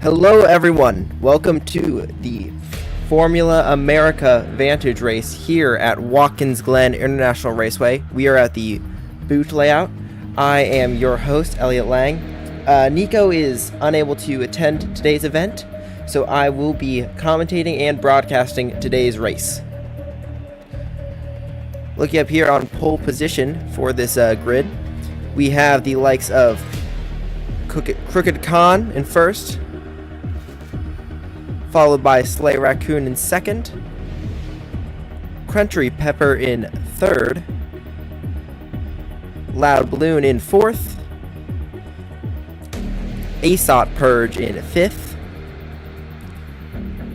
Hello everyone, welcome to the Formula America Vantage race here at Watkins Glen International Raceway. We are at the boot layout. I am your host, Elliot Lang. Nico is unable to attend today's event, so I will be commentating and broadcasting today's race. Looking up here on pole position for this grid, we have the likes of Crooked Khan in first, followed by Sleigh Raccoon in second, Country Pepper in third, Loud Balloon in fourth, Asot Purge in fifth,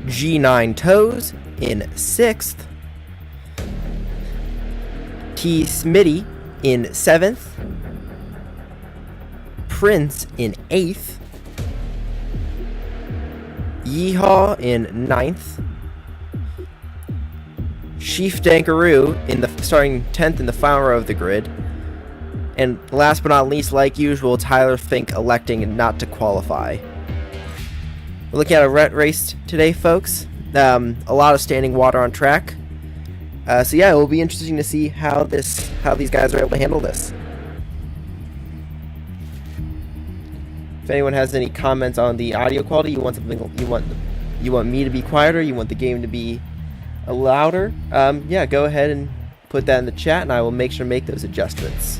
G9 Toes in sixth, T Smitty in seventh, Prince in eighth, Yeehaw in ninth, Chief Dankaroo in the starting 10th in the final row of the grid, and last but not least, like usual, Tyler Fink electing not to qualify. We're looking at a race today, folks. A lot of standing water on track. So yeah, it will be interesting to see how these guys are able to handle this. If anyone has any comments on the audio quality, you want me to be quieter, you want the game to be louder, yeah, go ahead and put that in the chat and I will make sure to make those adjustments.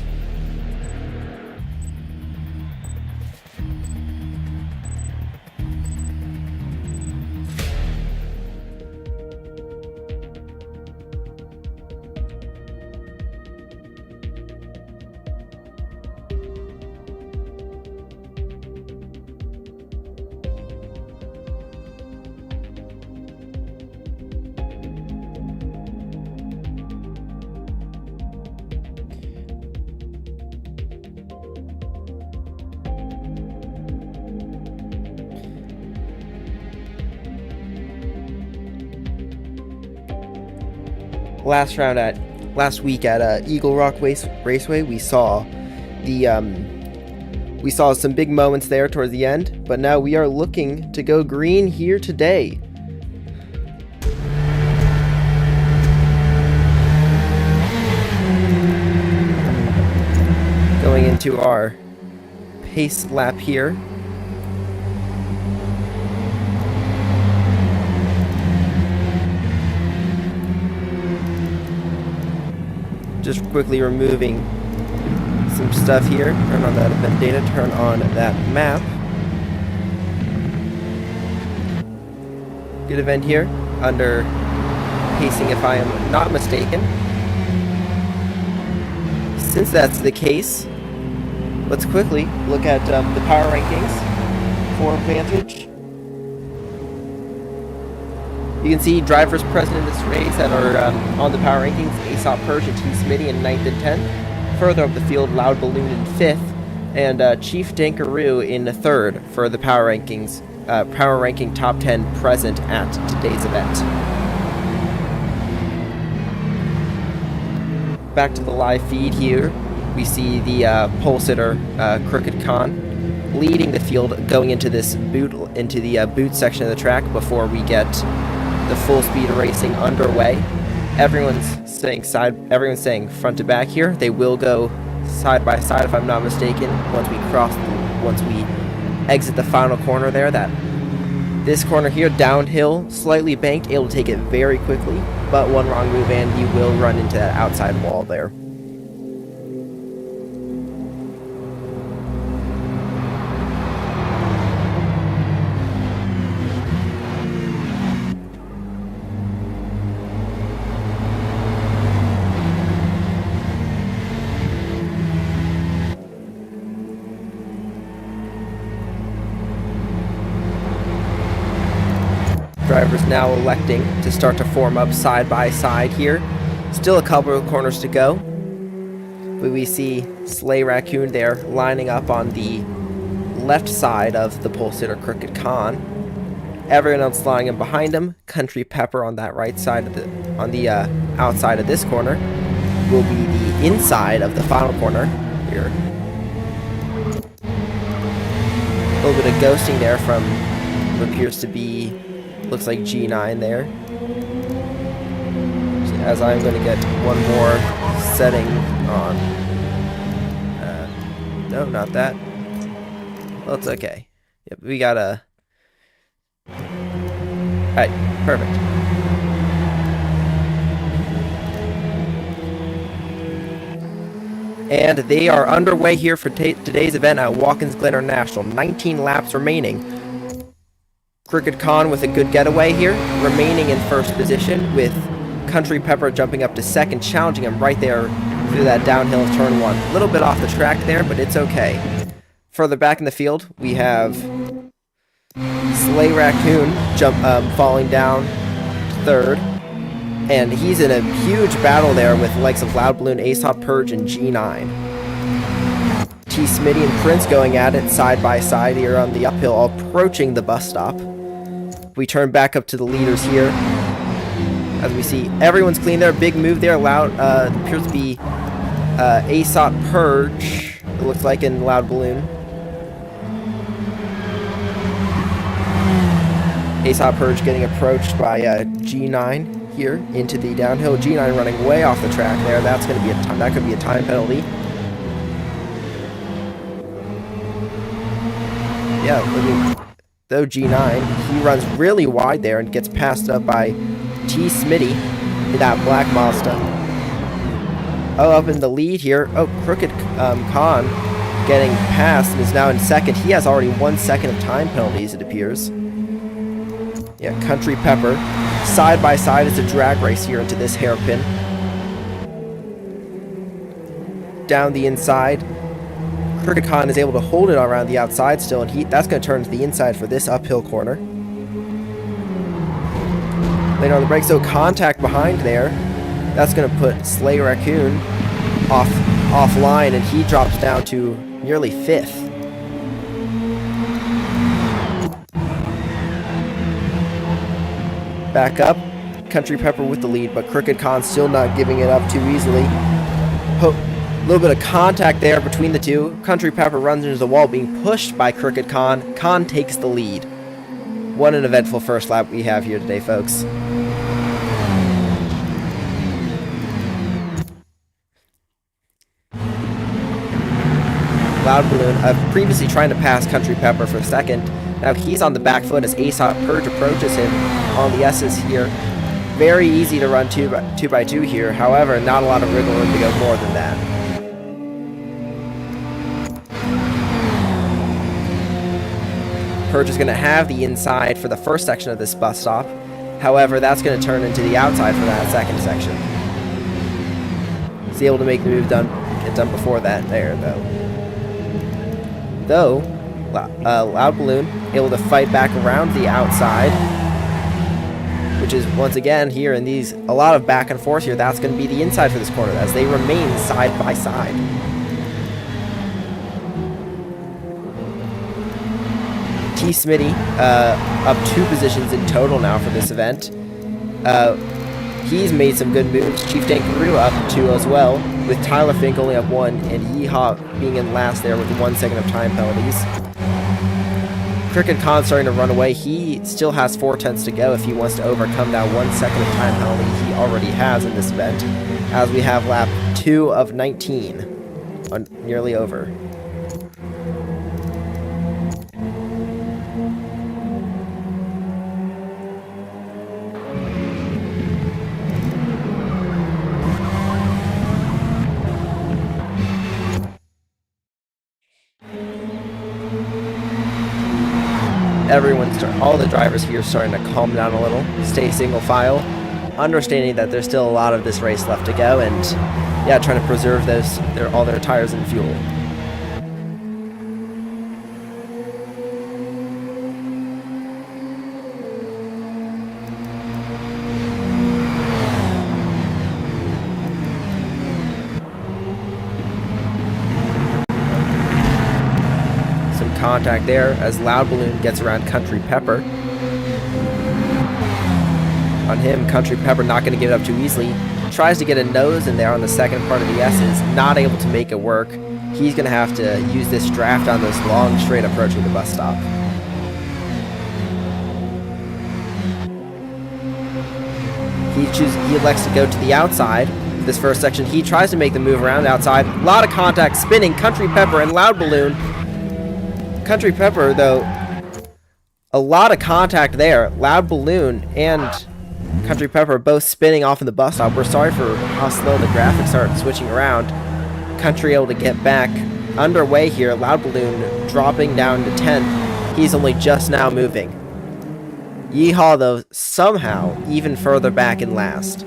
Last week at Eagle Rock Raceway, we saw some big moments there towards the end, but now we are looking to go green here today. Going into our pace lap here. Just quickly removing some stuff here. Turn on that event data, turn on that map. Good event here under pacing, if I am not mistaken. Since that's the case, let's quickly look at the power rankings for Vantage. You can see drivers present in this race that are on the power rankings: Asop Purge and T Smitty in 9th and 10th. Further up the field, Loud Balloon in 5th, and Chief Dankaroo in 3rd for the power rankings. Power ranking top 10 present at today's event. Back to the live feed here, we see the pole sitter Crooked Khan leading the field going into this boot section of the track before we get the full speed racing underway. Everyone's saying front to back here. They will go side by side, if I'm not mistaken, once we exit the final corner there. This corner here, downhill, slightly banked, able to take it very quickly, but one wrong move and he will run into that outside wall there. Drivers now electing to start to form up side by side here. Still a couple of corners to go. But we see Sleigh Raccoon there lining up on the left side of the pole sitter Crooked Khan. Everyone else lying in behind him. Country Pepper on that right side on the outside of this corner will be the inside of the final corner here. A little bit of ghosting there from appears to be, looks like G9 there. As I'm going to get one more setting on. No, not that. Well, it's okay. Yep, we got a... Alright, perfect. And they are underway here for today's event at Watkins Glen International. 19 laps remaining. Crooked Con with a good getaway here, remaining in first position with Country Pepper jumping up to second, challenging him right there through that downhill of turn one. A little bit off the track there, but it's okay. Further back in the field, we have Slay Raccoon falling down third. And he's in a huge battle there with the likes of Loud Balloon, Aesop Purge, and G9. T. Smitty and Prince going at it side by side here on the uphill, approaching the bus stop. We turn back up to the leaders here. As we see, everyone's clean there. Big move there. Loud appears to be Aesop Purge, it looks like, in Loud Balloon. Aesop Purge getting approached by G9 here into the downhill. G9 running way off the track there. That's going to be that could be a time penalty. Yeah, though G9, he runs really wide there and gets passed up by T. Smitty in that black Mazda. Oh, up in the lead here. Oh, Crooked Con getting passed and is now in second. He has already 1 second of time penalties, it appears. Yeah, Country Pepper. Side by side, it's a drag race here into this hairpin. Down the inside. Crooked Con is able to hold it around the outside still, and that's going to turn to the inside for this uphill corner. Later on the brakes, so contact behind there. That's going to put Slay Raccoon offline, and he drops down to nearly fifth. Back up, Country Pepper with the lead, but Crooked Con still not giving it up too easily. A little bit of contact there between the two. Country Pepper runs into the wall, being pushed by Crooked Con. Con takes the lead. What an eventful first lap we have here today, folks. Loud Balloon, previously trying to pass Country Pepper for second. Now he's on the back foot as Aesop Purge approaches him on the S's here. Very easy to run 2 by 2 here. However, not a lot of wiggle room to go more than that. Purge is going to have the inside for the first section of this bus stop. However, that's going to turn into the outside for that second section. He's able to make the move get done before that there, though. Loud Balloon able to fight back around the outside, which is once again here in these a lot of back and forth here. That's going to be the inside for this corner as they remain side by side. T. Smitty up 2 positions in total now for this event. He's made some good moves. Chief Dankaroo up 2 as well, with Tyler Fink only up 1 and Yeehaw being in last there with 1 second of time penalties. Crooked Con starting to run away. He still has 4 tenths to go if he wants to overcome that 1 second of time penalty he already has in this event, as we have lap 2 of 19 nearly over. All the drivers here are starting to calm down a little, stay single file, understanding that there's still a lot of this race left to go, and yeah, trying to preserve all their tires and fuel. Contact there as Loud Balloon gets around Country Pepper. On him, Country Pepper not going to get it up too easily. Tries to get a nose in there on the second part of the S's, not able to make it work. He's going to have to use this draft on this long straight approaching the bus stop. He elects to go to the outside. This first section, he tries to make the move around the outside. A lot of contact, spinning, Country Pepper and Loud Balloon. Country Pepper, though, a lot of contact there. Loud Balloon and Country Pepper both spinning off in the bus stop. We're sorry for how slow the graphics are switching around. Country able to get back underway here. Loud Balloon dropping down to 10th. He's only just now moving. Yeehaw, though, somehow even further back in last.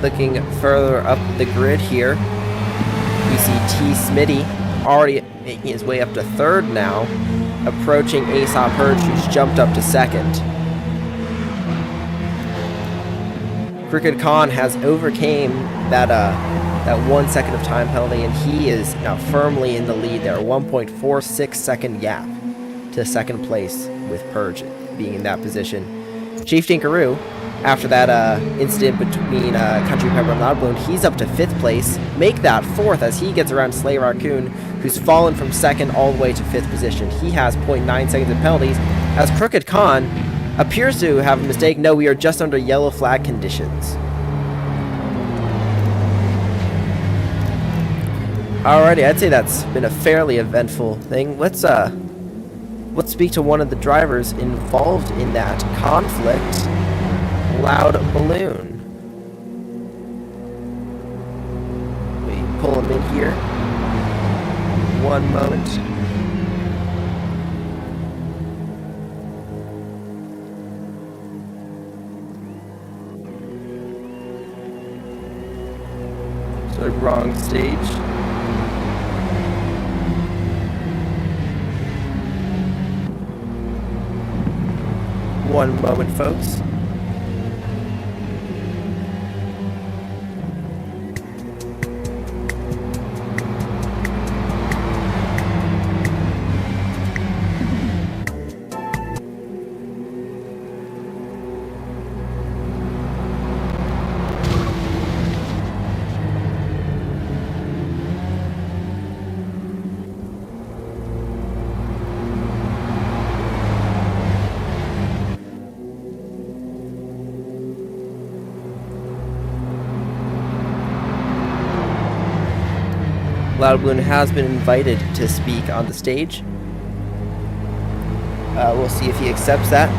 Looking further up the grid here, we see T. Smitty already making his way up to third now, approaching Aesop Purge, who's jumped up to second. Crooked Khan has overcame that 1 second of time penalty, and he is now firmly in the lead there. 1.46 second gap to second place with Purge being in that position. Chief Dinkaroo, after that incident between Country Pepper and Loud Balloon, he's up to 5th place. Make that 4th as he gets around Slay Raccoon, who's fallen from 2nd all the way to 5th position. He has 0.9 seconds of penalties, as Crooked Khan appears to have a mistake. No, we are just under yellow flag conditions. Alrighty, I'd say that's been a fairly eventful thing. Let's speak to one of the drivers involved in that conflict. Loud Balloon. We pull him in here. One moment. So wrong stage. One moment, folks. Loud Balloon has been invited to speak on the stage. We'll see if he accepts that.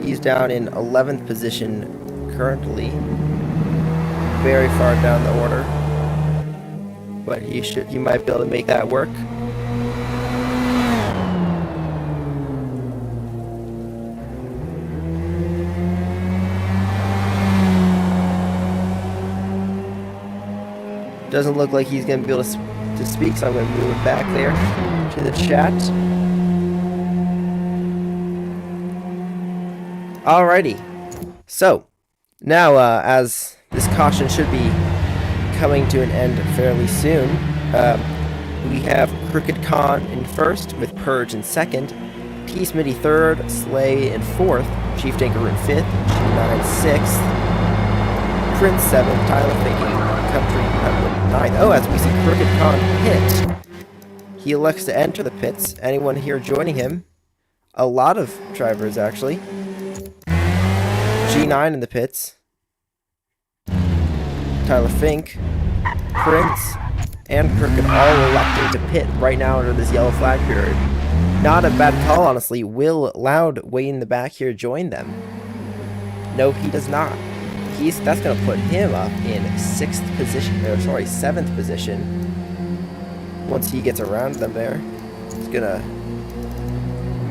He's down in 11th position currently. Very far down the order. But he might be able to make that work. Doesn't look like he's going to be able to speak, so I'm going to move it back there to the chat. Alrighty. So, now as this caution should be coming to an end fairly soon, we have Crooked Khan in first with Purge in second, T. Smitty third, Slay in fourth, Chief Dinker in fifth, G9 6th, Prince 7th, Tyler Faking, Country Pepper 9th. Oh, as we see Crooked Khan pit. He elects to enter the pits. Anyone here joining him? A lot of drivers, actually. G9 in the pits. Tyler Fink, Prince, and Crooked all electing to pit right now under this yellow flag period. Not a bad call, honestly. Will Loud, way in the back here, join them? No, he does not. That's going to put him up in 6th position, or sorry, 7th position. Once he gets around them there, it's going to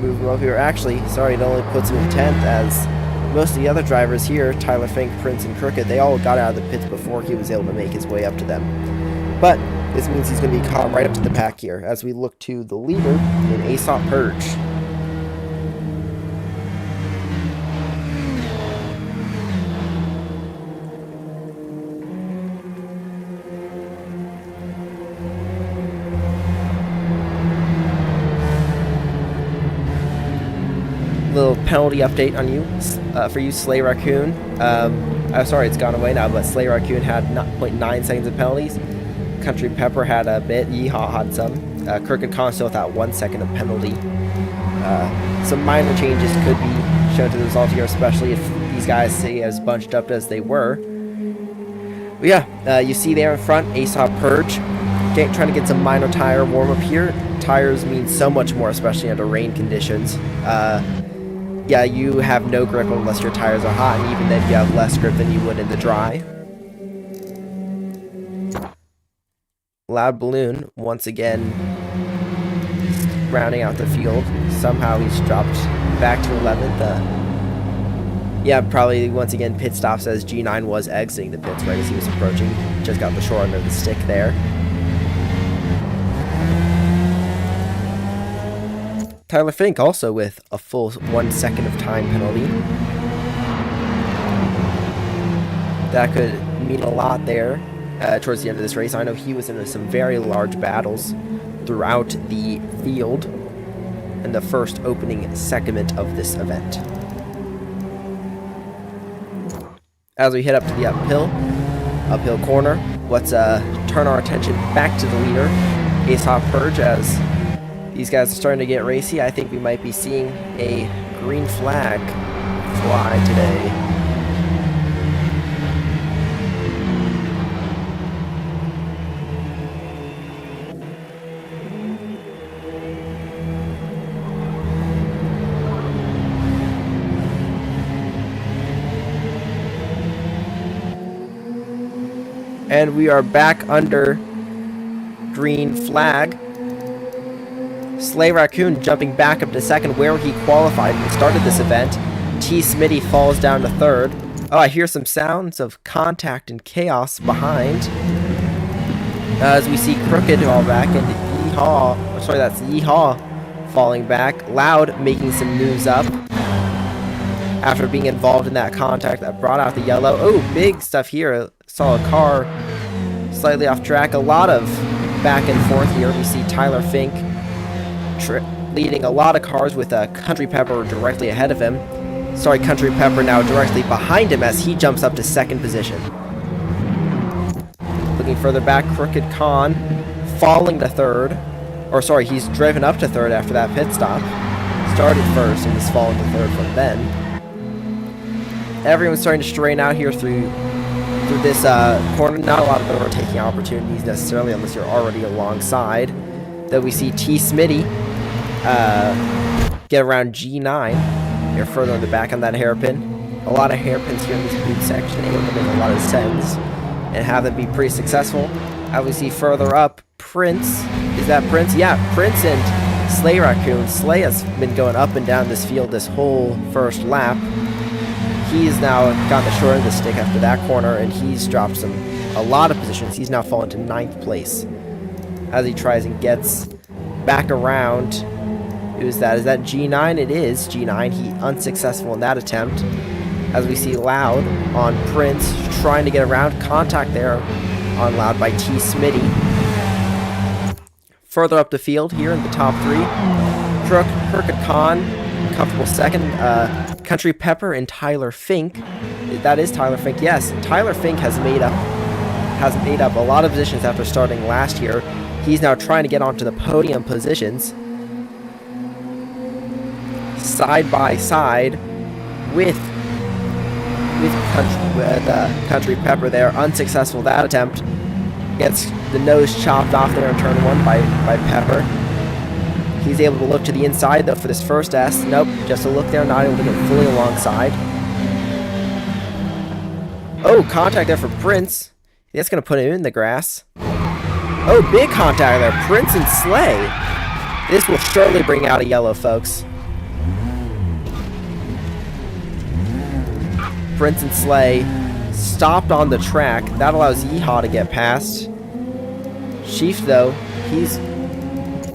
move him up here. Actually, sorry, it only puts him in 10th, as most of the other drivers here, Tyler Fink, Prince, and Crooked, they all got out of the pits before he was able to make his way up to them. But This means he's going to be caught right up to the pack here as we look to the leader in Aesop Purge. Little penalty update on you, for you, Slay Raccoon. I'm sorry, it's gone away now, but Slay Raccoon had 0.9 seconds of penalties. Country Pepper had a bit. Yeehaw had some. Crooked Con still without 1 second of penalty. Some minor changes could be shown to the result here, especially if these guys stay as bunched up as they were. But yeah, you see there in front, Aesop Purge. Trying to get some minor tire warm up here. Tires mean so much more, especially under rain conditions. Yeah, you have no grip unless your tires are hot, and even then you have less grip than you would in the dry. Loud Balloon, once again, rounding out the field. Somehow he's dropped back to 11th. Yeah, probably once again pit stops as G9 was exiting the pits right as he was approaching. Just got the short end of the stick there. Tyler Fink also with a full 1 second of time penalty. That could mean a lot there towards the end of this race. I know he was in some very large battles throughout the field in the first opening segment of this event. As we head up to the uphill corner, let's turn our attention back to the leader, Aesop Purge, as these guys are starting to get racy. I think we might be seeing a green flag fly today. And we are back under green flag. Slay Raccoon jumping back up to second where he qualified and started this event. T. Smitty falls down to third. Oh, I hear some sounds of contact and chaos behind. As we see Crooked all back and Yeehaw. Sorry, that's Yeehaw falling back. Loud making some moves up after being involved in that contact that brought out the yellow. Oh, big stuff here. Saw a car slightly off track. A lot of back and forth here. We see Tyler Fink leading a lot of cars with Country Pepper directly ahead of him. Sorry, Country Pepper now directly behind him as he jumps up to second position. Looking further back, Crooked Con falling to third. Or sorry, he's driven up to third after that pit stop. Started first and is falling to third from then. Everyone's starting to strain out here through this corner. Not a lot of overtaking opportunities necessarily unless you're already alongside. Then we see T. Smitty get around G9. You're further in the back on that hairpin. A lot of hairpins here in this boot section, able to make a lot of sense and have them be pretty successful. As we see further up, Prince. Is that Prince? Yeah, Prince and Slay Raccoon. Slay has been going up and down this field this whole first lap. He's now got the short end of the stick after that corner, and he's dropped a lot of positions. He's now fallen to 9th place as he tries and gets back around. Who's that? Is that G9? It is G9. He unsuccessful in that attempt. As we see Loud on Prince trying to get around. Contact there on Loud by T. Smitty. Further up the field here in the top three, Crooked Con, comfortable second. Country Pepper and Tyler Fink. That is Tyler Fink. Yes, Tyler Fink has made up a lot of positions after starting last year. He's now trying to get onto the podium positions, side by side with Country Pepper there. Unsuccessful that attempt. Gets the nose chopped off there in turn one by Pepper. He's able to look to the inside though for this first S. Nope, just a look there, not able to get fully alongside. Oh, contact there for Prince. That's going to put him in the grass. Oh, big contact there. Prince and Slay. This will surely bring out a yellow, folks. Prince and Slay stopped on the track. That allows Yeehaw to get past. Chief, though,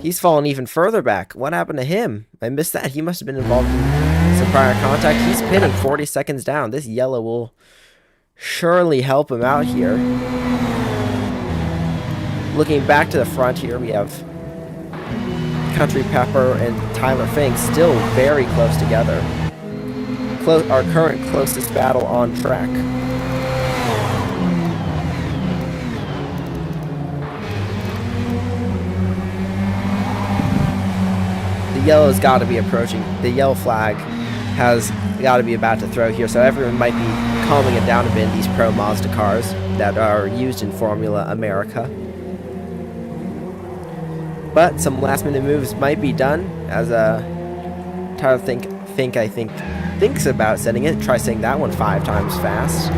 he's fallen even further back. What happened to him? I missed that. He must have been involved in some prior contact. He's pitting 40 seconds down. This yellow will surely help him out here. Looking back to the front here, we have Country Pepper and Tyler Fink still very close together. Our current closest battle on track. The yellow's got to be approaching. The yellow flag has got to be about to throw here, so everyone might be calming it down a bit in these pro Mazda cars that are used in Formula America. But some last minute moves might be done as Tyler Fink thinks about setting it. Try saying that one 5 times fast.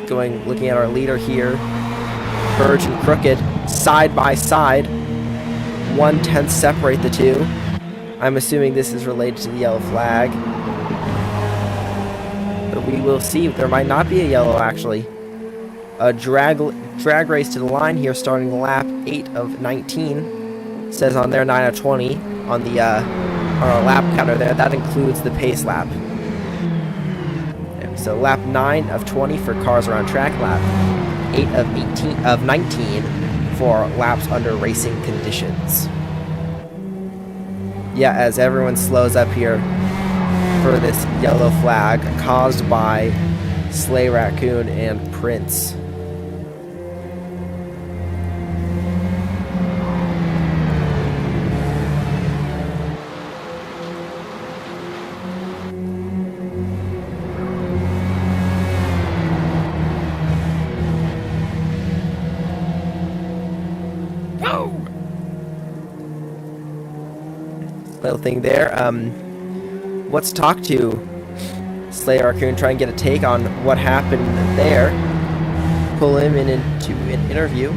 Looking at our leader here. Burge and Crooked side by side. 1/10 separate the two. I'm assuming this is related to the yellow flag. But we will see. There might not be a yellow actually. A drag race to the line here, starting lap 8 of 19. Says on there 9 of 20 on our lap counter there. That includes the pace lap. So lap 9 of 20 for cars around track. Lap 8 of 19 for laps under racing conditions. Yeah, as everyone slows up here for this yellow flag caused by Slay Raccoon and Prince. Little thing there. Let's talk to Slay Raccoon, try and get a take on what happened there. Pull him into an interview.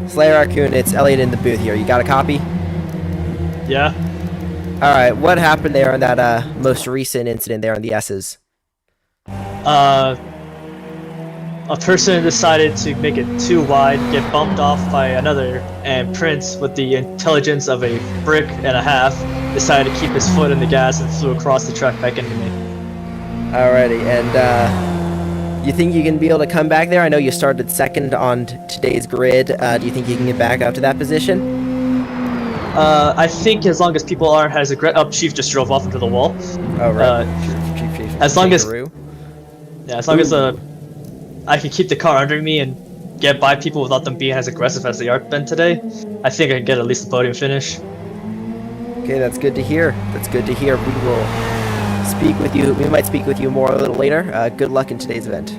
Slay Raccoon, it's Elliot in the booth here. You got a copy? Yeah. Alright, what happened there on that most recent incident there on the S's? A person decided to make it too wide, get bumped off by another, and Prince, with the intelligence of a brick and a half, decided to keep his foot in the gas and flew across the track back into me. Alrighty, and you think you can be able to come back there? I know you started second on today's grid. Do you think you can get back up to that position? I think as long as people aren't as aggressive... Chief just drove off into the wall. Oh, right. Chief, as long as... Kangaroo. Yeah, as long as I can keep the car under me and get by people without them being as aggressive as they are been today, I think I can get at least a podium finish. Okay, that's good to hear. That's good to hear. We will speak with you. We might speak with you more a little later. Good luck in today's event.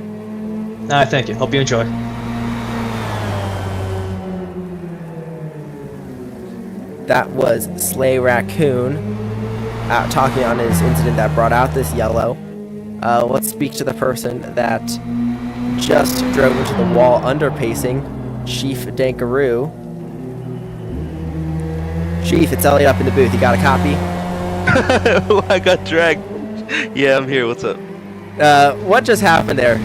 Thank you. Hope you enjoy. That was Slay Raccoon talking on his incident that brought out this yellow. Let's speak to the person that just drove into the wall underpacing, Chief Dankaroo. Chief, it's Elliot up in the booth. You got a copy? I got dragged. Yeah, I'm here. What's up? What just happened there?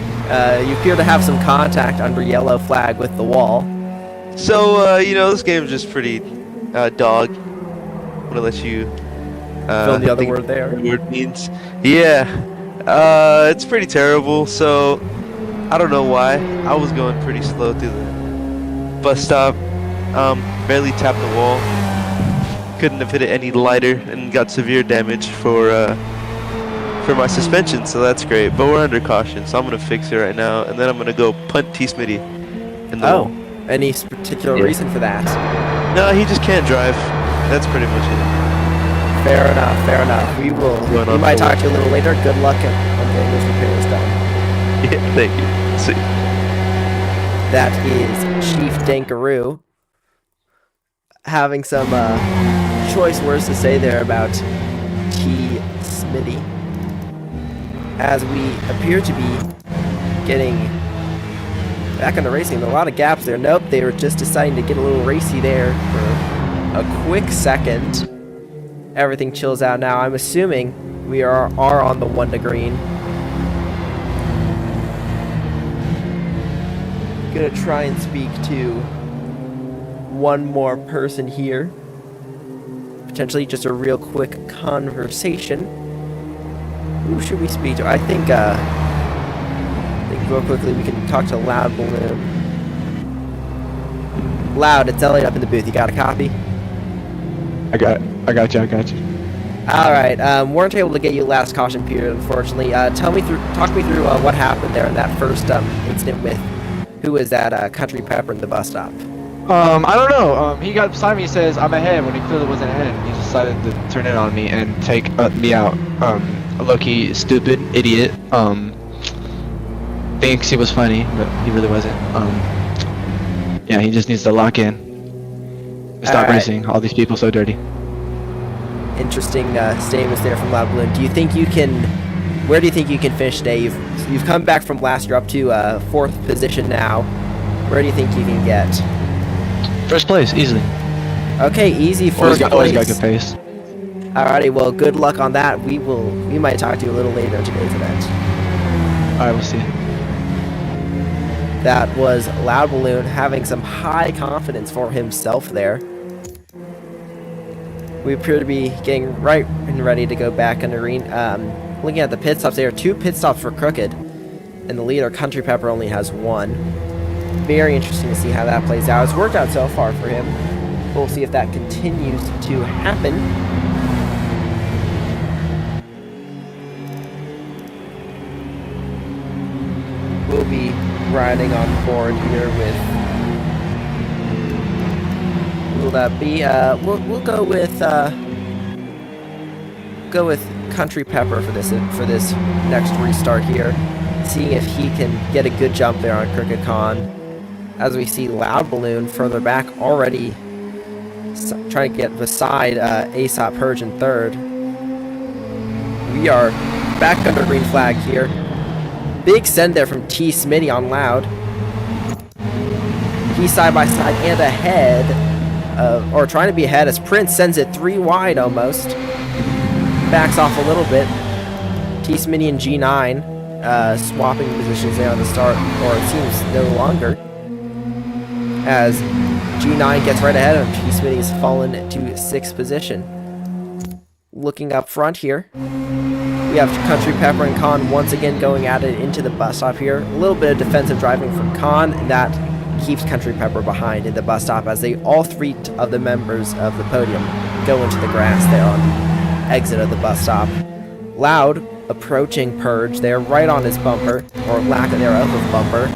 You appear to have some contact under yellow flag with the wall. So, this game's just pretty dog. I'm gonna let you fill the other word there. Word means. Yeah. It's pretty terrible. So, I don't know why. I was going pretty slow through the bus stop. Barely tapped the wall. Couldn't have hit it any lighter and got severe damage for my suspension. So that's great. But we're under caution, so I'm gonna fix it right now, and then I'm gonna go punt T Smitty in the wall. Any particular reason for that? No, he just can't drive. That's pretty much it. Fair enough. We might talk to you a little later. Good luck on getting those repairs done. Yeah, thank you. See. That is Chief Dankaroo having some choice words to say there about T. Smitty, as we appear to be getting back into racing. There are a lot of gaps there. Nope, they were just deciding to get a little racy there for a quick second. Everything chills out now. I'm assuming we are on the 1 to green. Gonna try and speak to one more person here. Potentially just a real quick conversation. Who should we speak to? I think real quickly we can talk to Loud Balloon. Loud, it's Elliot up in the booth. You got a copy? I got you. All right. Weren't able to get you last caution period, unfortunately. Talk me through what happened there in that first incident with who was that Country Pepper in the bus stop. I don't know. He got beside me. He says I'm ahead when he clearly wasn't ahead. He decided to turn in on me and take me out. A low-key stupid idiot. Thinks he was funny, but he really wasn't. Yeah, he just needs to lock in. Stop racing. All these people so dirty. Interesting statements there from Loud Balloon. Do you think you can? Where do you think you can finish today? You've come back from last. You're up to 4th position now. Where do you think you can get? First place, easily. Okay, easy first place. Always got good pace. Alrighty, well, good luck on that. We might talk to you a little later in today's event. Alright, we'll see. That was Loud Balloon having some high confidence for himself there. We appear to be getting right and ready to go back in the arena. Looking at the pit stops, there are 2 pit stops for Crooked, and the leader, Country Pepper, only has 1. Very interesting to see how that plays out. It's worked out so far for him. We'll see if that continues to happen. We'll be riding on board here with. Will that be? We'll go with Country Pepper for this next restart here. Seeing if he can get a good jump there on Crooked Con. As we see Loud Balloon further back already trying to get beside Aesop Purge in 3rd. We are back under green flag here. Big send there from T. Smitty on Loud. He's side by side and ahead, or trying to be ahead as Prince sends it 3 wide almost. Backs off a little bit. T. Smitty and G9 swapping positions there on the start, or it seems no longer. As G9 gets right ahead of him, T. Smitty's fallen to 6th position. Looking up front here, we have Country Pepper and Khan once again going at it into the bus stop here. A little bit of defensive driving from Khan, and that keeps Country Pepper behind in the bus stop as all 3 of the members of the podium go into the grass there on the exit of the bus stop. Loud approaching Purge there, right on his bumper, or lack thereof of bumper,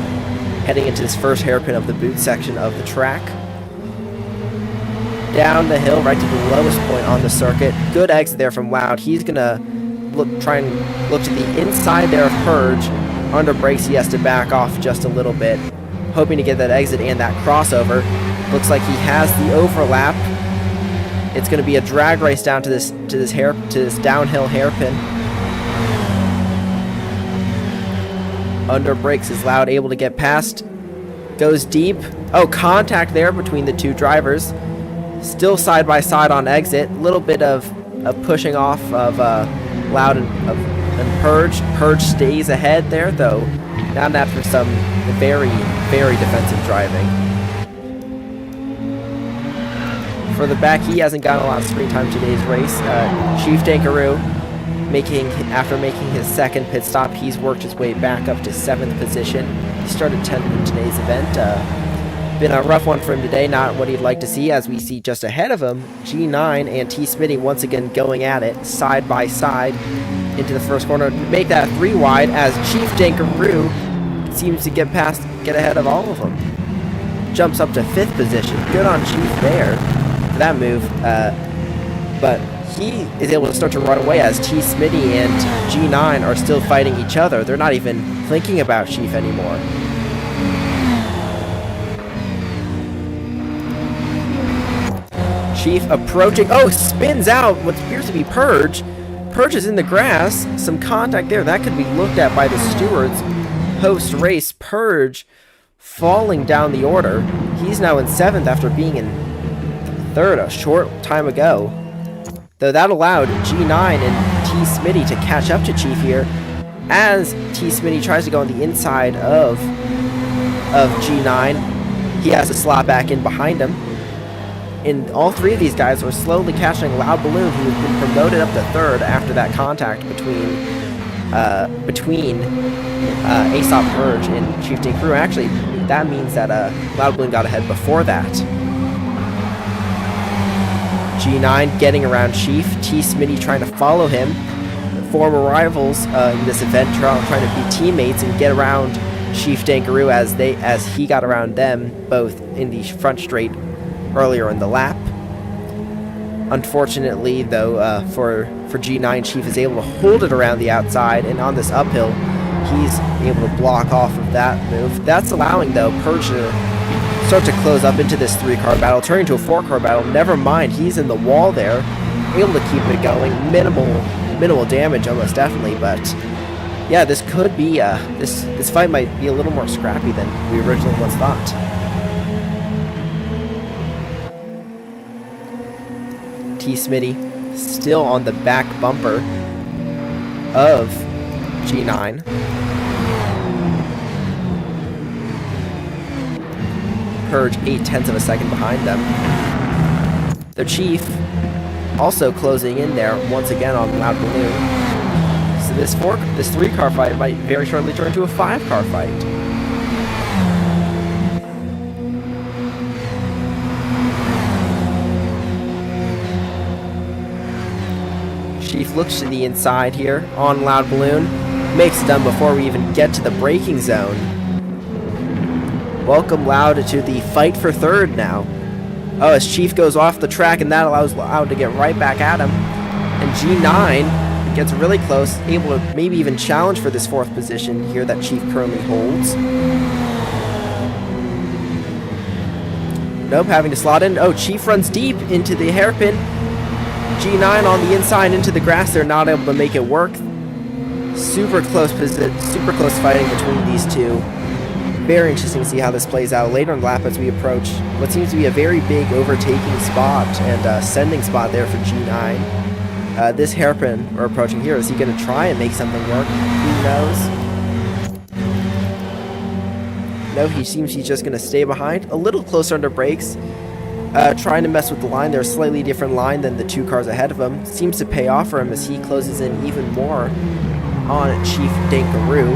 heading into this first hairpin of the boot section of the track. Down the hill, right to the lowest point on the circuit. Good exit there from Loud. He's gonna try and look to the inside there of Purge. Under brakes, he has to back off just a little bit, hoping to get that exit and that crossover. Looks like he has the overlap. It's going to be a drag race down to this downhill hairpin. Under brakes is Loud, able to get past. Goes deep. Oh, contact there between the 2 drivers. Still side by side on exit. Little bit of pushing off of Loud and Purge. Purge stays ahead there, though. Not after some very, very defensive driving. For the back, he hasn't gotten a lot of screen time today's race. Chief Dankaroo, after making his 2nd pit stop, he's worked his way back up to 7th position. He started 10th in today's event. Been a rough one for him today, not what he'd like to see, as we see just ahead of him, G9 and T. Smitty once again going at it, side by side, into the first corner. Make that 3 wide, as Chief Dankaroo seems to get ahead of all of them. Jumps up to 5th position. Good on Chief there for that move. But he is able to start to run away as T. Smitty and G9 are still fighting each other. They're not even thinking about Chief anymore. Chief approaching. Oh, spins out what appears to be Purge. Purge is in the grass. Some contact there. That could be looked at by the stewards post-race. Purge falling down the order. He's now in 7th after being in 3rd a short time ago. Though that allowed G9 and T. Smitty to catch up to Chief here, as T. Smitty tries to go on the inside of of G9. He has to slot back in behind him. And all three of these guys were slowly catching Loud Balloon, who has been promoted up to third after that contact between Aesop Purge and Chieftain Crew. Actually, that means that Loud Balloon got ahead before that. G9 getting around Chief. T. Smitty trying to follow him. Former rivals in this event trying to be teammates and get around Chief Dankaroo as he got around them both in the front straight earlier in the lap. Unfortunately, though, for G9, Chief is able to hold it around the outside, and on this uphill, he's able to block off of that move. That's allowing, though, Purge to start to close up into this 3-car battle, turning to a 4-car battle. Never mind, he's in the wall there, able to keep it going. Minimal damage, almost definitely, but yeah, this could be this fight might be a little more scrappy than we originally once thought. T. Smitty still on the back bumper of G9. Purge 0.8 of a second behind them. Their Chief also closing in there once again on Loud Balloon. So this 3-car fight might very shortly turn to a 5-car fight. Chief looks to the inside here on Loud Balloon. Makes it done before we even get to the braking zone. Welcome Loud to the fight for third now. Oh, as Chief goes off the track, and that allows Loud to get right back at him. And G9 gets really close, able to maybe even challenge for this 4th position here that Chief currently holds. Nope, having to slot in. Oh, Chief runs deep into the hairpin. G9 on the inside into the grass. They're not able to make it work. Super close fighting between these two. Very interesting to see how this plays out later in the lap as we approach what seems to be a very big overtaking spot and sending spot there for G9. This hairpin we're approaching here, is he going to try and make something work? Who knows? No, he seems he's just going to stay behind. A little closer under brakes. Trying to mess with the line. They're a slightly different line than the 2 cars ahead of him. Seems to pay off for him as he closes in even more on Chief Dankaroo.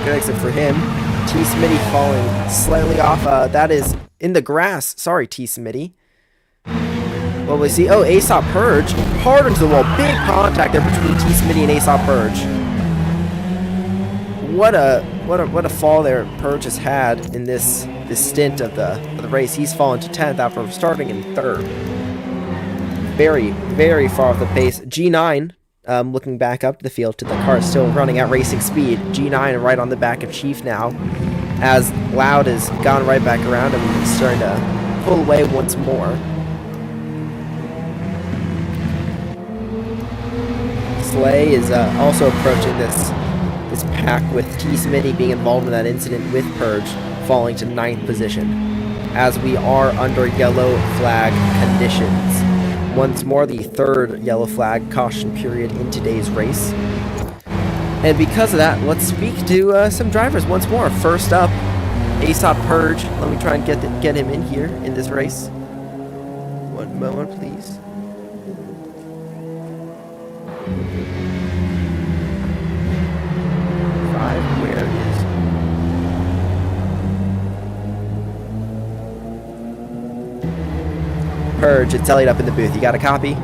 Good exit for him. T. Smitty falling slightly off. That is in the grass. Sorry, T. Smitty. What we see? Oh, Aesop Purge. Hard into the wall. Big contact there between T. Smitty and Aesop Purge. What a fall there Purge has had in this stint of the race. He's fallen to 10th after starting in 3rd. Very, very far off the pace. G9 looking back up to the field to the car still running at racing speed. G9 right on the back of Chief now, as Loud has gone right back around him and he's starting to pull away once more. Slay is also approaching this pack, with T. Smitty being involved in that incident with Purge, falling to 9th position, as we are under yellow flag conditions. Once more, the 3rd yellow flag caution period in today's race. And because of that, let's speak to some drivers once more. First up, Aesop Purge. Let me try and get him in here in this race. One moment, please. Where is Purge? It's Elliot up in the booth. You got a copy?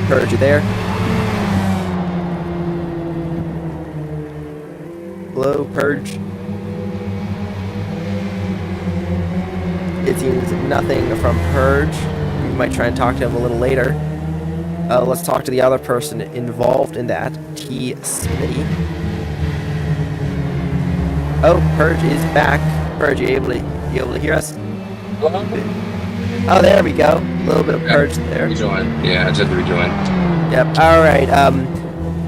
Purge, you there? Hello, Purge? It seems nothing from Purge. We might try and talk to him a little later. Let's talk to the other person involved in that, T. Smitty. Oh, Purge is back. Purge, you able to hear us? Oh, there we go. A little bit of Purge there. Rejoin. Yeah, I just rejoined. Yep. All right.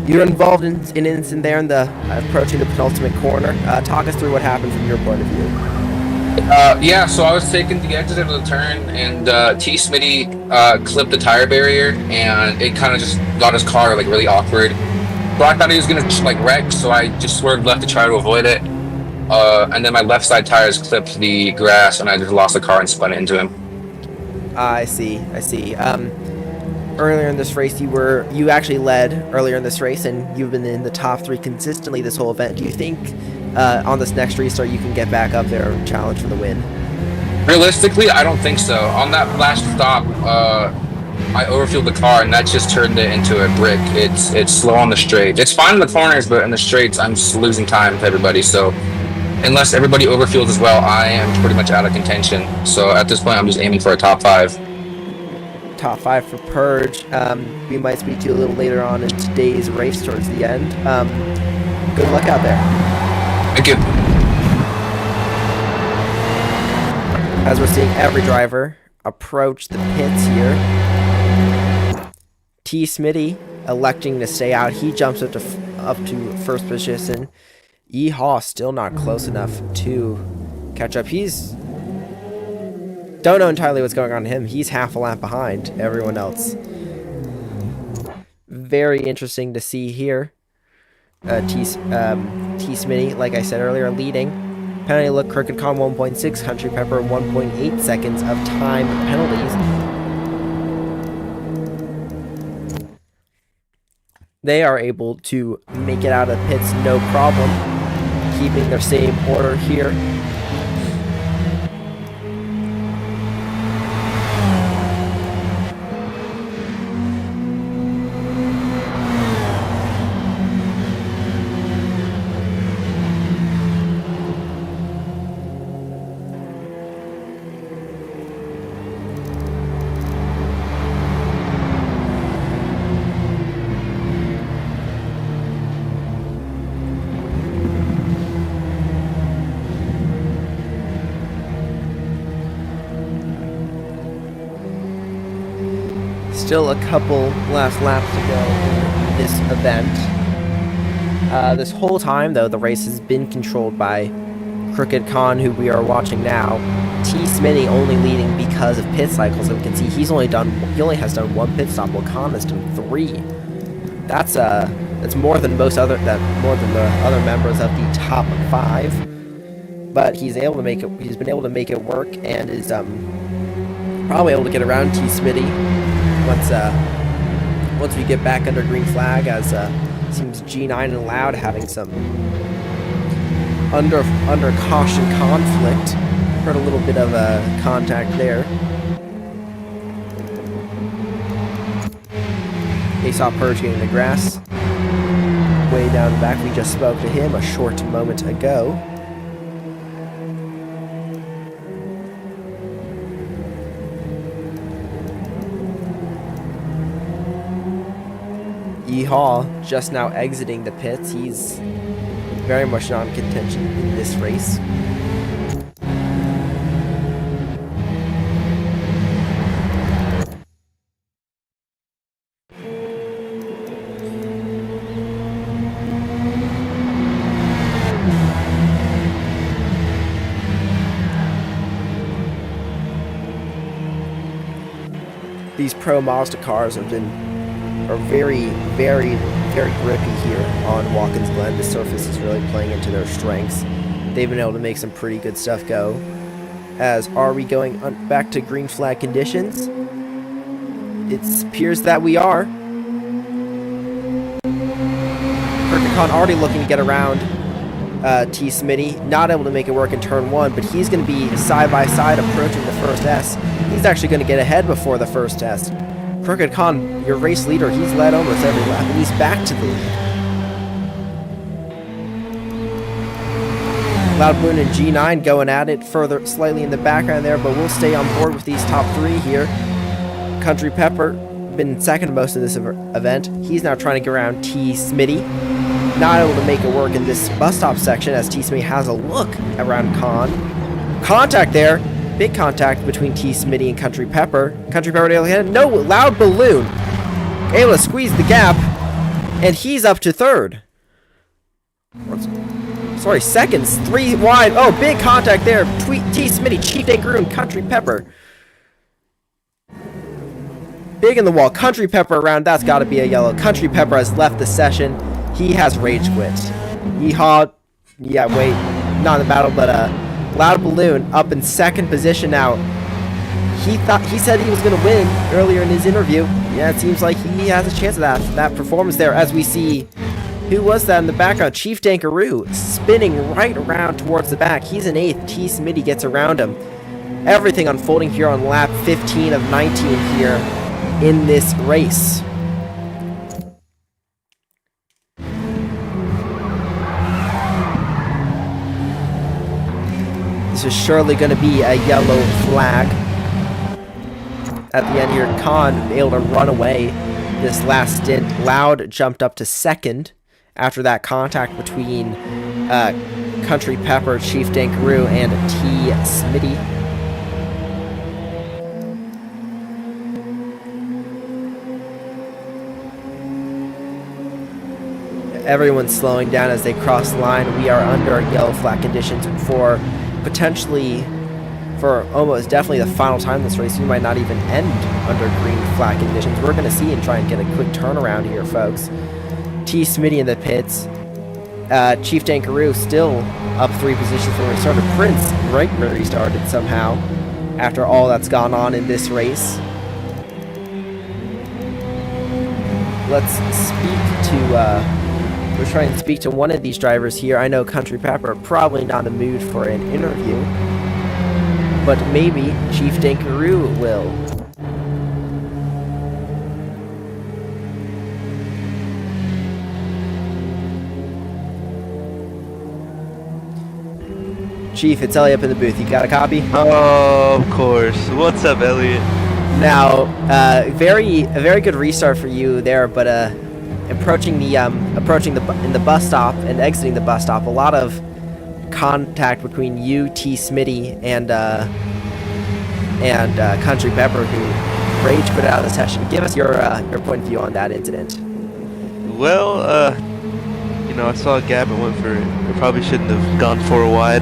You're involved in an incident there in the approaching the penultimate corner. Talk us through what happened from your point of view. Yeah, so I was taking the exit of the turn, and T. Smitty clipped the tire barrier, and it kind of just got his car like really awkward. So I thought he was gonna like wreck, so I just swerved left to try to avoid it. And then my left side tires clipped the grass, and I just lost the car and spun it into him. I see. I see. Earlier in this race, you actually led earlier in this race, and you've been in the top 3 consistently this whole event. Do you think on this next restart you can get back up there and challenge for the win? Realistically, I don't think so. On that last stop, I overfueled the car, and that just turned it into a brick. It's slow on the straight. It's fine in the corners, but in the straights, I'm just losing time to everybody. So unless everybody overfuels as well, I am pretty much out of contention. So at this point, I'm just aiming for a top 5. Top 5 for Purge. We might speak to you a little later on in today's race towards the end. Good luck out there. Thank you. As we're seeing every driver approach the pits here, T. Smitty electing to stay out. He jumps up to first position. Yeehaw still not close enough to catch up. Don't know entirely what's going on to him. He's half a lap behind everyone else. Very interesting to see here. T. Smitty, like I said earlier, leading. Penalty look, Crooked Con 1.6, Country Pepper 1.8 seconds of time penalties. They are able to make it out of pits no problem, keeping their same order here. Still a couple last laps to go in this event. This whole time, though, the race has been controlled by Crooked Con, who we are watching now. T. Smitty only leading because of pit cycles. So we can see he only has done 1 pit stop, while Con has done 3. That's more than the other members of the top 5. But he's able to make it. He's been able to make it work, and is probably able to get around T. Smitty once we get back under green flag, as seems G9 and Loud having some under caution conflict. Heard a little bit of contact there. They saw Purge getting the grass way down the back. We just spoke to him a short moment ago. Yeehaw just now exiting the pits. He's very much not in contention in this race. These Pro Mazda cars are very, very, very grippy here on Watkins Glen. The surface is really playing into their strengths. They've been able to make some pretty good stuff go. As are we going back to green flag conditions? It appears that we are. Con already looking to get around T. Smitty. Not able to make it work in turn 1, but he's going to be side by side approaching the first S. He's actually going to get ahead before the first S. Crooked Con, your race leader, he's led almost every lap, and he's back to the lead. Loud Moon and G9 going at it further, slightly in the background there, but we'll stay on board with these top 3 here. Country Pepper, been second most of this event. He's now trying to get around T. Smitty. Not able to make it work in this bus stop section, as T. Smitty has a look around Con. Contact there. Big contact between T. Smitty and Country Pepper. Country Pepper able to hit it. No, Loud Balloon able to squeeze the gap, and he's up to 3rd. Sorry, seconds. 3 wide. Oh, big contact there. T. Smitty, Chief Dankaroo, and Country Pepper. Big in the wall. Country Pepper around. That's got to be a yellow. Country Pepper has left the session. He has rage quit. Yeehaw. Yeah, wait. Not in the battle, but Loud Balloon up in second position now. He said he was going to win earlier in his interview. Yeah, it seems like he has a chance of that performance there, as we see. Who was that in the background? Chief Dankaroo spinning right around towards the back. He's in 8th. T. Smitty gets around him. Everything unfolding here on lap 15 of 19 here in this race. This is surely going to be a yellow flag. At the end here, Khan able to run away this last stint. Loud jumped up to second after that contact between Country Pepper, Chief Dankaroo, and T. Smitty. Everyone's slowing down as they cross the line. We are under yellow flag conditions for potentially, for almost definitely the final time in this race. We might not even end under green flag conditions. We're going to see and try and get a quick turnaround here, folks. T. Smitty in the pits. Chief Dankaroo still up 3 positions from where he started. Prince right where he started somehow after all that's gone on in this race. Let's speak to we'll try and speak to one of these drivers here. I know Country Pepper probably not in the mood for an interview, but maybe Chief Dankaroo will. Chief, it's Elliot up in the booth. You got a copy? Oh, of course. What's up, Elliot? Now, a very good restart for you there, but approaching the bus stop and exiting the bus stop, a lot of contact between you, T. Smitty, and Country Pepper, who rage quit out of the session. Give us your point of view on that incident. Well, I saw a gap and went for it. I probably shouldn't have gone 4 wide,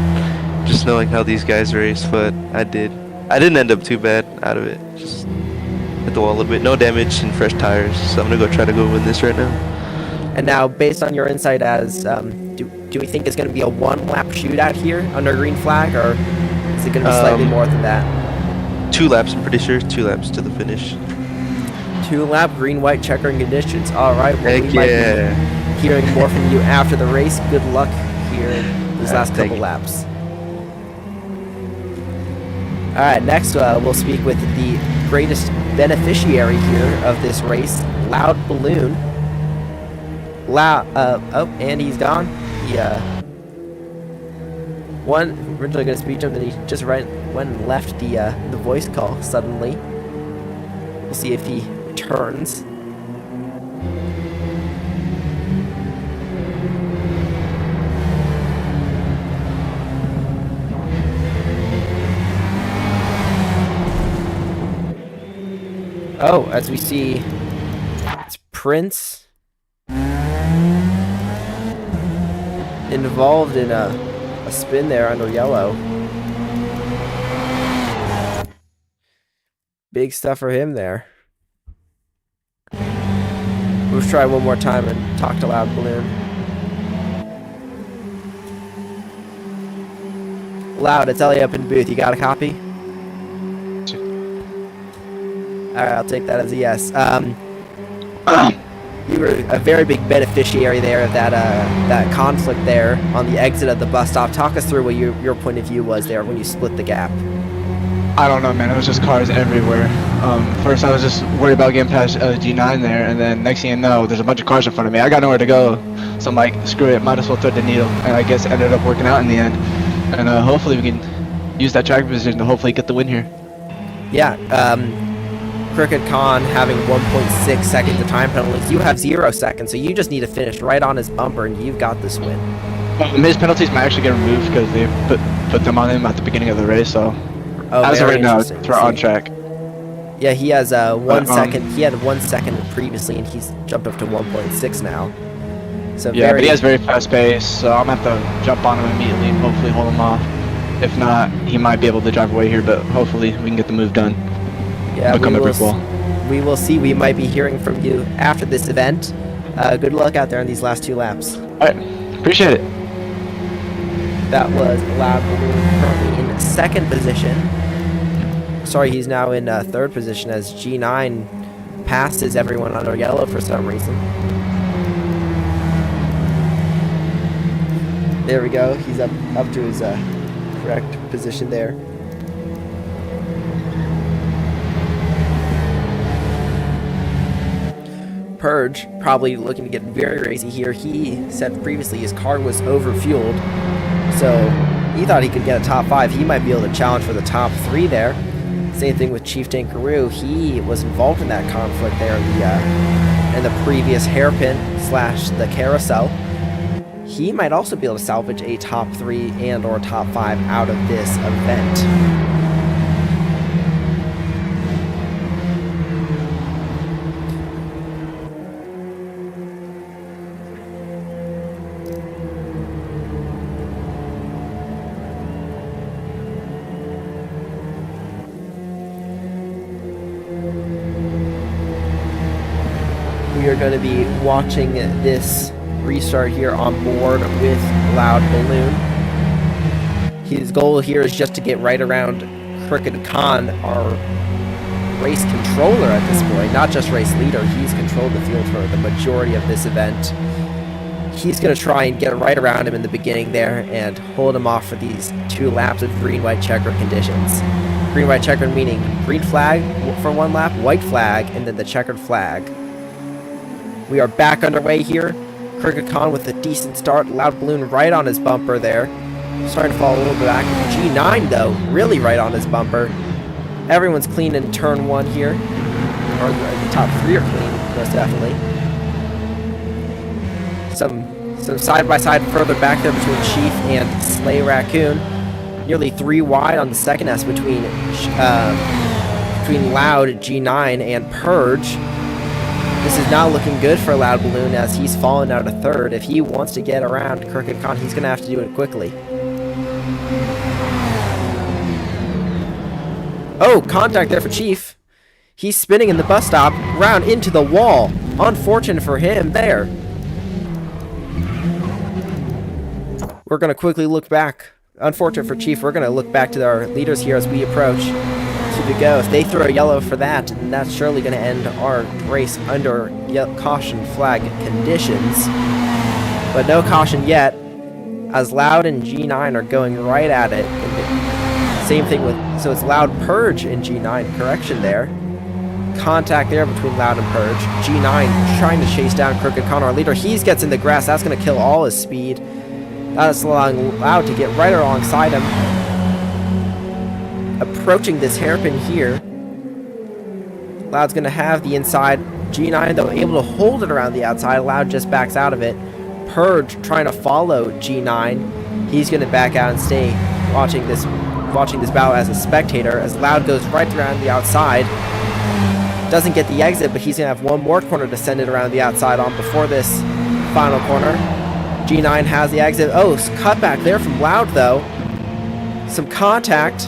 just knowing how these guys race, but I did. I didn't end up too bad out of it. Just hit the wall a little bit. No damage and fresh tires, so I'm gonna try to go win this right now. And now, based on your insight, as do we think it's going to be a 1-lap shootout here under green flag, or is it going to be slightly more than that? 2 laps, I'm pretty sure. 2 laps to the finish. 2-lap green-white checkering conditions. All right. Well, Heck we might yeah. be hearing more from you after the race. Good luck here in these last couple laps. All right. Next, we'll speak with the greatest beneficiary here of this race, Loud Balloon. And he's gone. Originally going to speak to him, then he just went and left the voice call suddenly. We'll see if he returns. Oh, as we see, it's Prince involved in a spin there under yellow. Big stuff for him there. We'll try one more time and talk to Loud Balloon. Loud, it's Ellie up in the booth. You got a copy? Alright, I'll take that as a yes. You were a very big beneficiary there of that conflict there on the exit of the bus stop. Talk us through what your point of view was there when you split the gap. I don't know, man. It was just cars everywhere. First, I was just worried about getting past G9 there, and then next thing you know, there's a bunch of cars in front of me. I got nowhere to go, so I'm like, screw it, might as well thread the needle. And I guess it ended up working out in the end. And hopefully we can use that track position to hopefully get the win here. Yeah, Crooked Khan having 1.6 seconds of time penalties. You have 0 seconds, so you just need to finish right on his bumper, and you've got this win. His penalties might actually get removed because they put them on him at the beginning of the race, so as of right now, we're on track. Yeah, he has 1 second. He had 1 second previously, and he's jumped up to 1.6 now. So Yeah, but he has very fast pace, so I'm gonna have to jump on him immediately and hopefully hold him off. If not, he might be able to drive away here, but hopefully we can get the move done. Yeah, Become a brick wall. we will see. We might be hearing from you after this event. Good luck out there on these last 2 laps. Alright, appreciate it. That was Loud Balloon currently in 2nd position. Sorry, he's now in 3rd position as G9 passes everyone under yellow for some reason. There we go. He's up to his correct position there. Purge probably looking to get very racy here. He said previously his car was overfueled, so he thought he could get a top 5. He might be able to challenge for the top 3 there. Same thing with Chief Tankaroo. He was involved in that conflict there in the previous hairpin / the carousel. He might also be able to salvage a top 3 and or top 5 out of this event. We are going to be watching this restart here on board with Loud Balloon. His goal here is just to get right around Crooked Khan, our race controller at this point, not just race leader. He's controlled the field for the majority of this event. He's going to try and get right around him in the beginning there and hold him off for these 2 laps of green-white checker conditions. Green-white checker meaning green flag for 1 lap, white flag, and then the checkered flag. We are back underway here. Crooked Khan with a decent start. Loud Balloon right on his bumper there. Starting to fall a little bit back. G9, though, really right on his bumper. Everyone's clean in turn 1 here. Or the top 3 are clean, most definitely. Some side-by-side further back there between Chief and Slay Raccoon. Nearly 3 wide on the second S between Loud, G9, and Purge. This is not looking good for Loud Balloon as he's fallen out of 3rd. If he wants to get around Crooked Khan, he's going to have to do it quickly. Oh, contact there for Chief. He's spinning in the bus stop, round into the wall. Unfortunate for him there. We're going to quickly look back. Unfortunate for Chief. We're going to look back to our leaders here as we approach to go. If they throw a yellow for that, then that's surely going to end our race under caution flag conditions. But no caution yet, as Loud and G9 are going right at it. Same thing with, so it's Loud, Purge, and G9. Correction there. Contact there between Loud and Purge. G9 trying to chase down Crooked Khan, our leader. He gets in the grass. That's going to kill all his speed. That's allowing Loud to get right alongside him. Approaching this hairpin here. Loud's going to have the inside. G9, though, able to hold it around the outside. Loud just backs out of it. Purge trying to follow G9. He's going to back out and stay watching this battle as a spectator, as Loud goes right around the outside. Doesn't get the exit, but he's going to have one more corner to send it around the outside on before this final corner. G9 has the exit. Oh, cutback there from Loud, though. Some contact.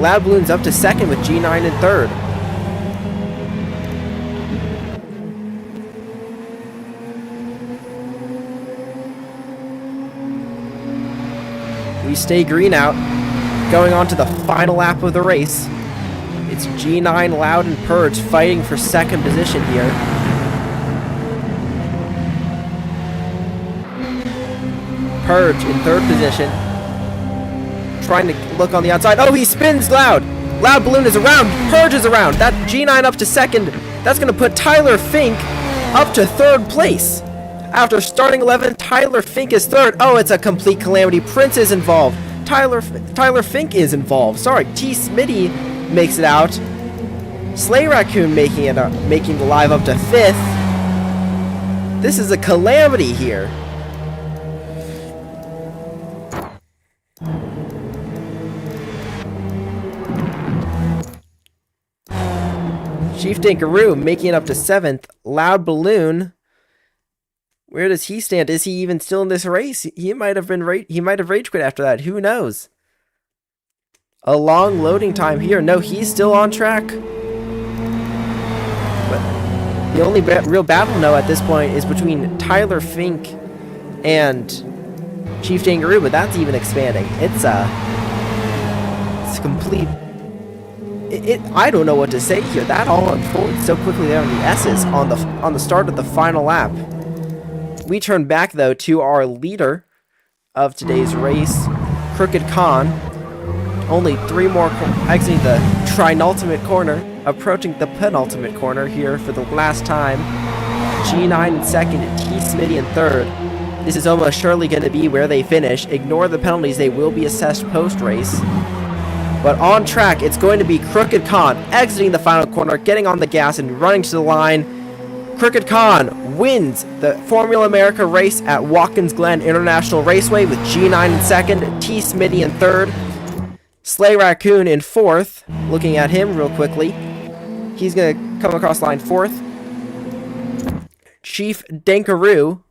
Loud Balloon's up to 2nd with G9 in 3rd. We stay green out. Going on to the final lap of the race. It's G9, Loud, and Purge fighting for 2nd position here. Purge in 3rd position. Trying to look on the outside. Oh, he spins Loud. Loud Balloon is around. Purge is around. That G9 up to 2nd. That's going to put Tyler Fink up to 3rd place. After starting 11th, Tyler Fink is 3rd. Oh, it's a complete calamity. Prince is involved. Tyler Fink is involved. Sorry, T. Smitty makes it out. Slay Raccoon making the live up to 5th. This is a calamity here. Chief Dinkaroo making it up to 7th. Loud Balloon Where does he stand? Is he even still in this race? He might have he might have rage quit after that. Who knows? A long loading time here. No, he's still on track. But the only real battle now at this point is between Tyler Fink and Chief Dangaroo, but that's even expanding. It's complete. I don't know what to say here. That all unfolded so quickly there on the S's on the start of the final lap. We turn back though to our leader of today's race, Crooked Khan. Only 3 more exiting the trinultimate corner, approaching the penultimate corner here for the last time. G9 in second, T Smitty in third. This is almost surely going to be where they finish. Ignore the penalties, they will be assessed post-race. But on track, it's going to be Crooked Khan exiting the final corner, getting on the gas and running to the line. Crooked Khan wins the Formula America race at Watkins Glen International Raceway with G9 in second, T Smitty in third. Slay Raccoon in fourth. Looking at him real quickly. He's going to come across line fourth. Chief Dankaroo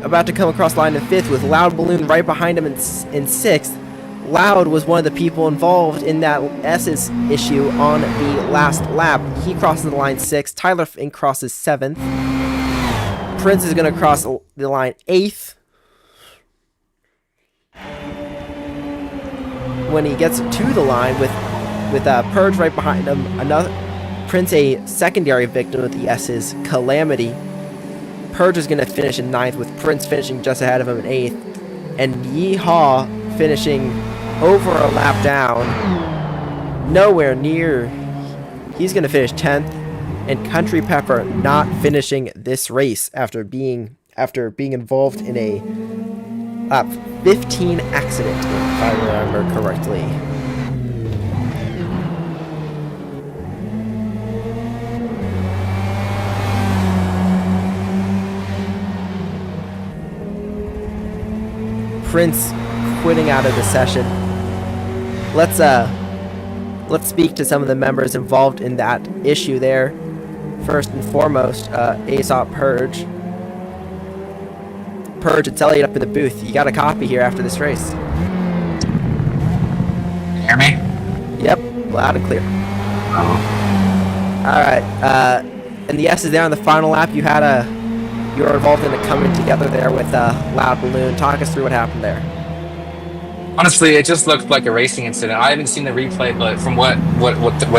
about to come across line in fifth with Loud Balloon right behind him in sixth. Loud was one of the people involved in that S's issue on the last lap. He crosses the line sixth. Tyler Fink crosses seventh. Prince is going to cross the line eighth. When he gets to the line with Purge right behind him, Prince a secondary victim of the S's Calamity. Purge is going to finish in ninth with Prince finishing just ahead of him in eighth, and Yeehaw finishing over a lap down, nowhere near. He's going to finish 10th, and Country Pepper not finishing this race after being involved in a lap 15 accident, if I remember correctly. Prince quitting out of the session. Let's speak to some of the members involved in that issue there. First and foremost, Aesop Purge. Purge, it's Elliot up in the booth. You got a copy here after this race. You hear me? Yep, loud and clear. Oh. Alright, and the S is there on the final lap. You were involved in a coming together there with Loud Balloon. Talk us through what happened there. Honestly, it just looked like a racing incident. I haven't seen the replay, but from what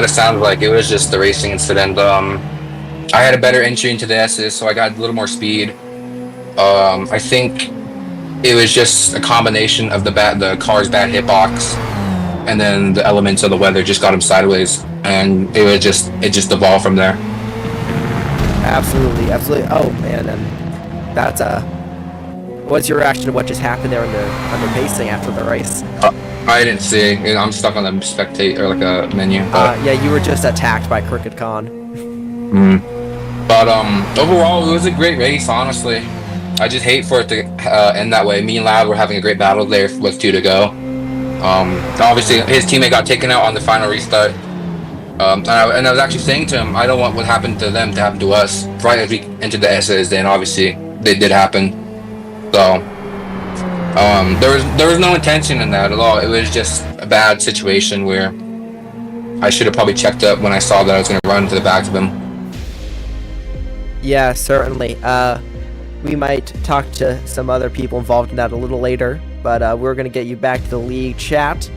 it sounded like, it was just the racing incident. I had a better entry into the S's, so I got a little more speed. I think it was just a combination of the car's bad hitbox, and then the elements of the weather just got him sideways, and it just evolved from there. Absolutely. Oh man, and that's what's your reaction to what just happened there under pacing after the race? I didn't see. I'm stuck on the spectate or like a menu. Yeah, you were just attacked by Crooked Khan. But overall, it was a great race. Honestly, I just hate for it to end that way. Me and Loud were having a great battle there with 2 to go. Obviously, his teammate got taken out on the final restart. And I was actually saying to him, I don't want what happened to them to happen to us. Right as we entered the S's, then obviously they did happen. So there was no intention in that at all. It was just a bad situation where I should have probably checked up when I saw that I was going to run to the back of him. Yeah, certainly. We might talk to some other people involved in that a little later, but we're going to get you back to the league chat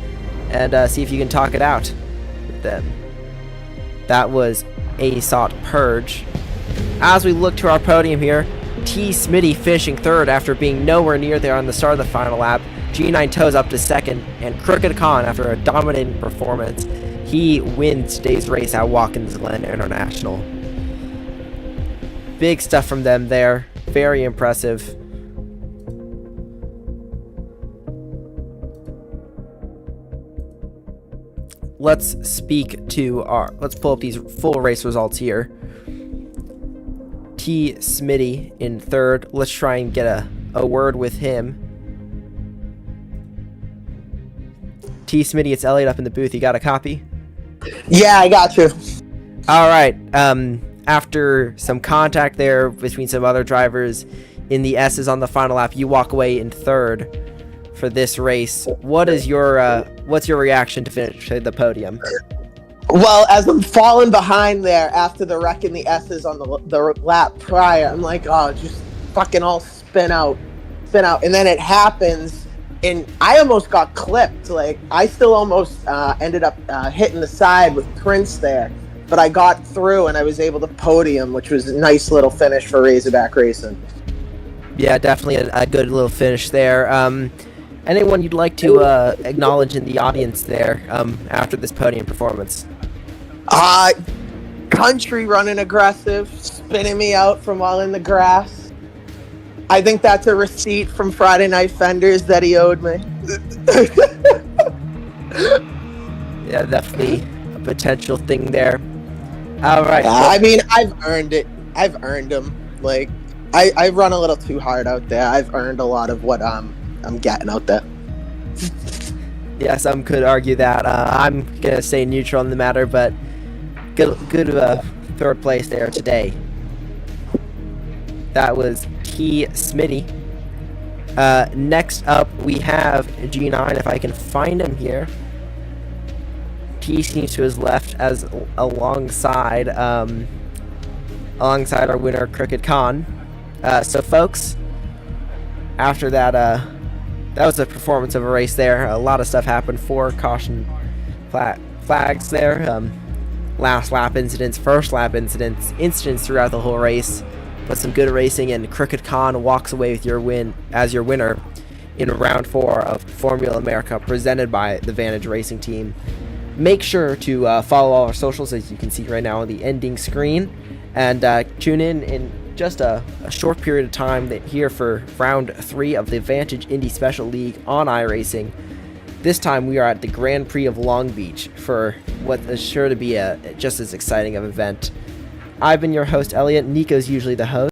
and see if you can talk it out with them. That was Aesop Purge. As we look to our podium here, T Smitty finishing third after being nowhere near there on the start of the final lap. G9 Toes up to second, and Crooked Khan, after a dominating performance, he wins today's race at Watkins Glen International. Big stuff from them there. Very impressive. Let's pull up these full race results here. T Smitty in third. Let's try and get a word with him. T Smitty, it's Elliot up in the booth. You got a copy? Yeah, I got you. All right. After some contact there between some other drivers in the S's on the final lap, you walk away in third for this race. What's your reaction to finish the podium? Well, as I'm falling behind there after the wreck in the S's on the lap prior, I'm like, oh, just fucking all spin out. And then it happens, and I almost got clipped. Like, I still almost ended up hitting the side with Prince there. But I got through, and I was able to podium, which was a nice little finish for Razorback Racing. Yeah, definitely a good little finish there. Anyone you'd like to acknowledge in the audience there after this podium performance? Country running aggressive, spinning me out from all in the grass. I think that's a receipt from Friday Night Fenders that he owed me. Yeah, definitely a potential thing there. All right. I mean, I've earned it. I've earned them. Like, I run a little too hard out there. I've earned a lot of what I'm getting out there. Yeah, some could argue that. I'm gonna stay neutral on the matter, but good third place there today. That was T. Smitty. Next up, we have G9. If I can find him here. T seems to his left as alongside our winner Crooked Khan. So folks, after that that was a performance of a race there. A lot of stuff happened. 4 caution flags there. Last lap incidents, first lap incidents throughout the whole race. But some good racing, and Crooked Khan walks away with your win as your winner in round 4 of Formula America, presented by the Vantage Racing Team. Make sure to follow all our socials, as you can see right now on the ending screen, and tune in just a short period of time here for round 3 of the Vantage Indy Special League on iRacing. This time we are at the Grand Prix of Long Beach for what is sure to be just as exciting of an event. I've been your host, Elliot. Nico's usually the host.